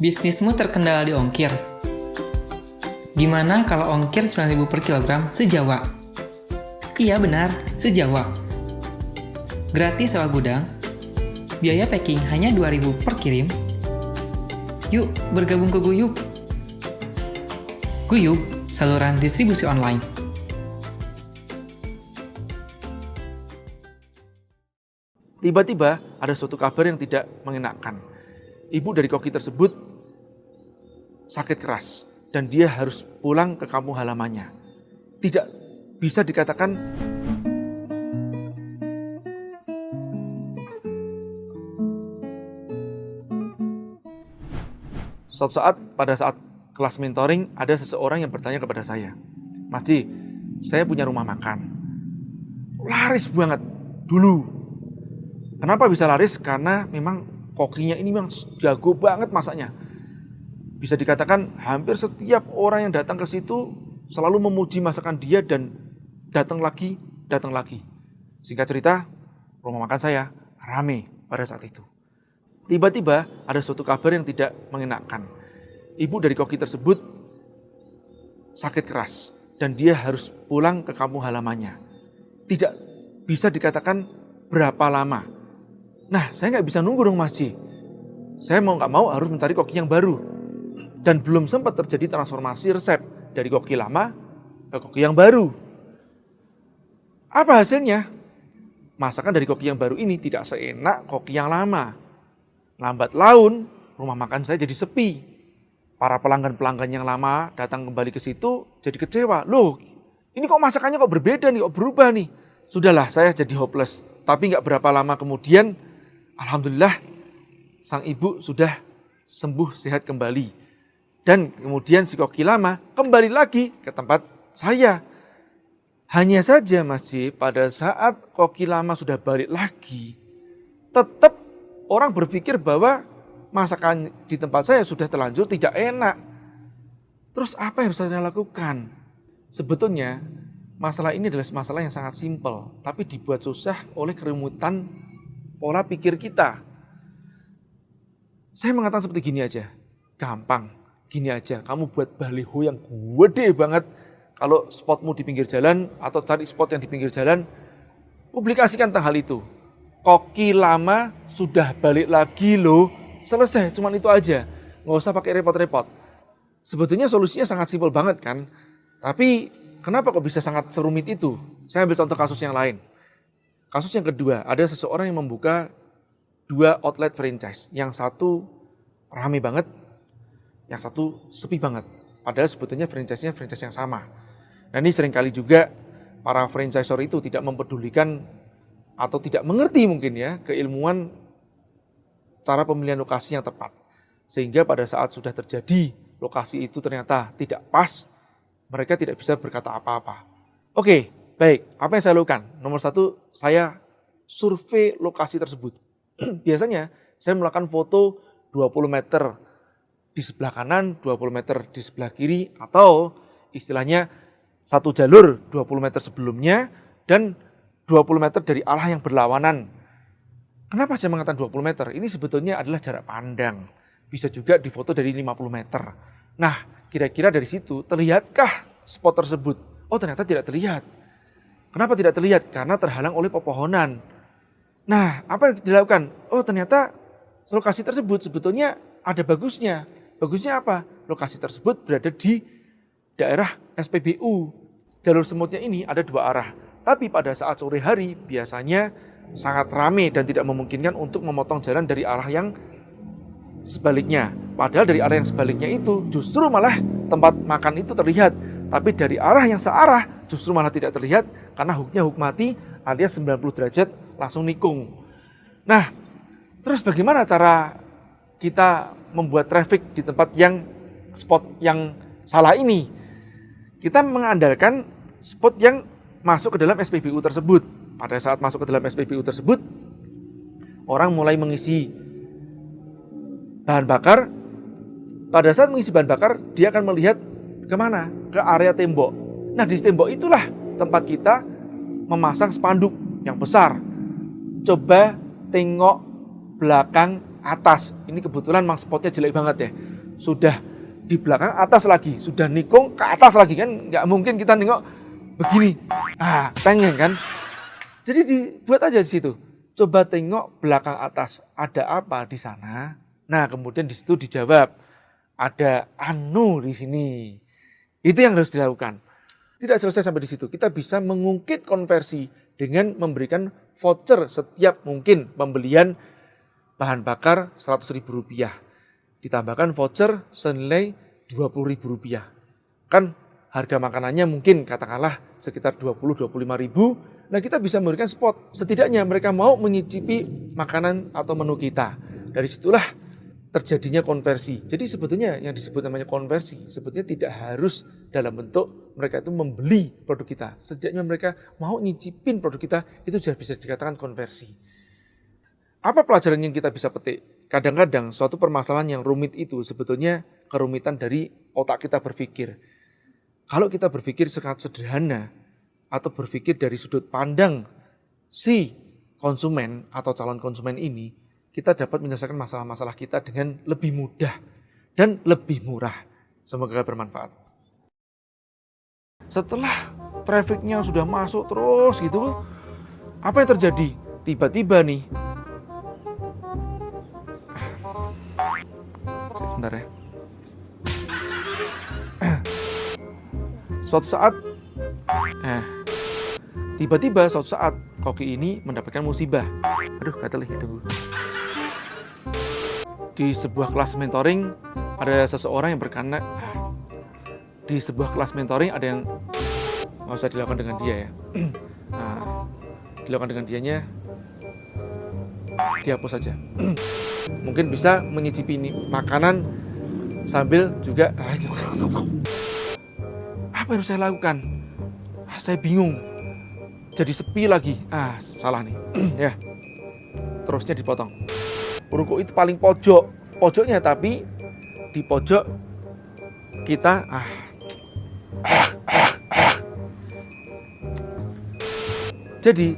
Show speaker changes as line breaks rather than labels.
Bisnismu terkendala di ongkir? Gimana kalau ongkir 9.000 per kilogram se-Jawa? Iya benar, se-Jawa. Gratis sewa gudang, biaya packing hanya 2.000 per kirim. Yuk, bergabung ke Guyub. Guyub, saluran distribusi online.
Tiba-tiba ada suatu kabar yang tidak mengenakan. Ibu dari koki tersebut sakit keras dan dia harus pulang ke kampung halamannya. Tidak bisa dikatakan suatu saat pada saat kelas mentoring ada seseorang yang bertanya kepada saya, "Mas Ji, saya punya rumah makan. Laris banget dulu." Kenapa bisa laris? Karena memang kokinya ini memang jago banget masaknya. Bisa dikatakan hampir setiap orang yang datang ke situ selalu memuji masakan dia dan datang lagi. Singkat cerita, rumah makan saya rame pada saat itu. Tiba-tiba ada suatu kabar yang tidak mengenakan. Ibu dari koki tersebut sakit keras dan dia harus pulang ke kampung halamannya. Tidak bisa dikatakan berapa lama. Nah, saya nggak bisa nunggu dong Mas Ji. Saya mau nggak mau harus mencari koki yang baru. Dan belum sempat terjadi transformasi resep dari koki lama ke koki yang baru. Apa hasilnya? Masakan dari koki yang baru ini tidak seenak koki yang lama. Lambat laun, rumah makan saya jadi sepi. Para pelanggan-pelanggan yang lama datang kembali ke situ jadi kecewa. Loh, ini kok masakannya kok berbeda nih, kok berubah nih. Sudahlah, saya jadi hopeless. Tapi nggak berapa lama kemudian, alhamdulillah, sang ibu sudah sembuh sehat kembali. Dan kemudian si koki lama kembali lagi ke tempat saya. Hanya saja Mas Ji, pada saat koki lama sudah balik lagi, tetap orang berpikir bahwa masakan di tempat saya sudah terlanjur tidak enak. Terus apa yang harus saya lakukan? Sebetulnya masalah ini adalah masalah yang sangat simpel, tapi dibuat susah oleh kerumitan pola pikir kita. Saya mengatakan seperti gini aja, gampang. Gini aja, kamu buat baliho yang gede banget. Kalau spotmu di pinggir jalan atau cari spot yang di pinggir jalan, publikasikan tentang hal itu. Koki lama sudah balik lagi loh. Selesai, cuman itu aja. Nggak usah pakai repot-repot. Sebetulnya solusinya sangat simpel banget kan. Tapi kenapa kok bisa sangat serumit itu? Saya ambil contoh kasus yang lain. Kasus yang kedua, ada seseorang yang membuka 2 outlet franchise. Yang satu rame banget, yang satu sepi banget. Padahal sebetulnya franchise-nya franchise yang sama. Nah ini seringkali juga para franchisor itu tidak mempedulikan atau tidak mengerti mungkin ya keilmuan cara pemilihan lokasi yang tepat. Sehingga pada saat sudah terjadi lokasi itu ternyata tidak pas, mereka tidak bisa berkata apa-apa. Oke, baik. Apa yang saya lakukan? Nomor 1, saya survei lokasi tersebut. Biasanya saya melakukan foto 20 meter di sebelah kanan, 20 meter di sebelah kiri, atau istilahnya satu jalur 20 meter sebelumnya dan 20 meter dari arah yang berlawanan. Kenapa saya mengatakan 20 meter? Ini sebetulnya adalah jarak pandang. Bisa juga difoto dari 50 meter. Nah, kira-kira dari situ terlihatkah spot tersebut? Oh, ternyata tidak terlihat. Kenapa tidak terlihat? Karena terhalang oleh pepohonan. Nah, apa yang dilakukan? Oh, ternyata lokasi tersebut sebetulnya ada bagusnya. Bagusnya apa? Lokasi tersebut berada di daerah SPBU. Jalur semutnya ini ada 2 arah. Tapi pada saat sore hari biasanya sangat ramai dan tidak memungkinkan untuk memotong jalan dari arah yang sebaliknya. Padahal dari arah yang sebaliknya itu justru malah tempat makan itu terlihat. Tapi dari arah yang searah justru malah tidak terlihat karena hooknya hook mati alias 90 derajat langsung nikung. Nah, terus bagaimana cara kita membuat traffic di tempat yang spot yang salah ini? Kita mengandalkan spot yang masuk ke dalam SPBU tersebut. Pada saat masuk ke dalam SPBU tersebut, orang mulai mengisi bahan bakar. Pada saat mengisi bahan bakar, dia akan melihat kemana? Ke area tembok. Nah, di tembok itulah tempat kita memasang spanduk yang besar. Coba tengok belakang atas. Ini kebetulan memang spotnya jelek banget ya. sudah di belakang atas lagi, sudah nikung ke atas lagi kan, nggak mungkin kita nengok begini, pengen kan. Jadi dibuat aja di situ. Coba tengok belakang atas, ada apa di sana? Nah, kemudian di situ dijawab, ada anu di sini. Itu yang harus dilakukan. Tidak selesai sampai di situ. Kita bisa mengungkit konversi dengan memberikan voucher setiap mungkin pembelian bahan bakar Rp100.000. Ditambahkan voucher senilai Rp20.000. Kan harga makanannya mungkin katakanlah sekitar 20-25 ribu. Nah, kita bisa memberikan spot. Setidaknya mereka mau menyicipi makanan atau menu kita. Dari situlah terjadinya konversi. Jadi sebetulnya yang disebut namanya konversi, sebetulnya tidak harus dalam bentuk mereka itu membeli produk kita. Setidaknya mereka mau nyicipin produk kita, itu sudah bisa dikatakan konversi. Apa pelajaran yang kita bisa petik? Kadang-kadang suatu permasalahan yang rumit itu sebetulnya kerumitan dari otak kita berpikir. Kalau kita berpikir sangat sederhana, atau berpikir dari sudut pandang si konsumen atau calon konsumen ini, kita dapat menyelesaikan masalah-masalah kita dengan lebih mudah dan lebih murah. Semoga bermanfaat. Setelah trafficnya sudah masuk terus gitu, apa yang terjadi? Tiba-tiba nih, sebentar ya. Tiba-tiba suatu saat koki ini mendapatkan musibah. Aduh, gatel nih, tunggu. Di sebuah kelas mentoring ada seseorang yang berkana. Di sebuah kelas mentoring ada yang nggak usah dilakukan dengan dia ya. Dilakukan dengan dianya, dihapus saja. Mungkin bisa menyicipi makanan sambil juga apa yang harus saya lakukan? Saya bingung. Jadi sepi lagi. Salah nih. Ya. Terusnya dipotong. Ruko itu paling pojoknya, tapi di pojok kita Jadi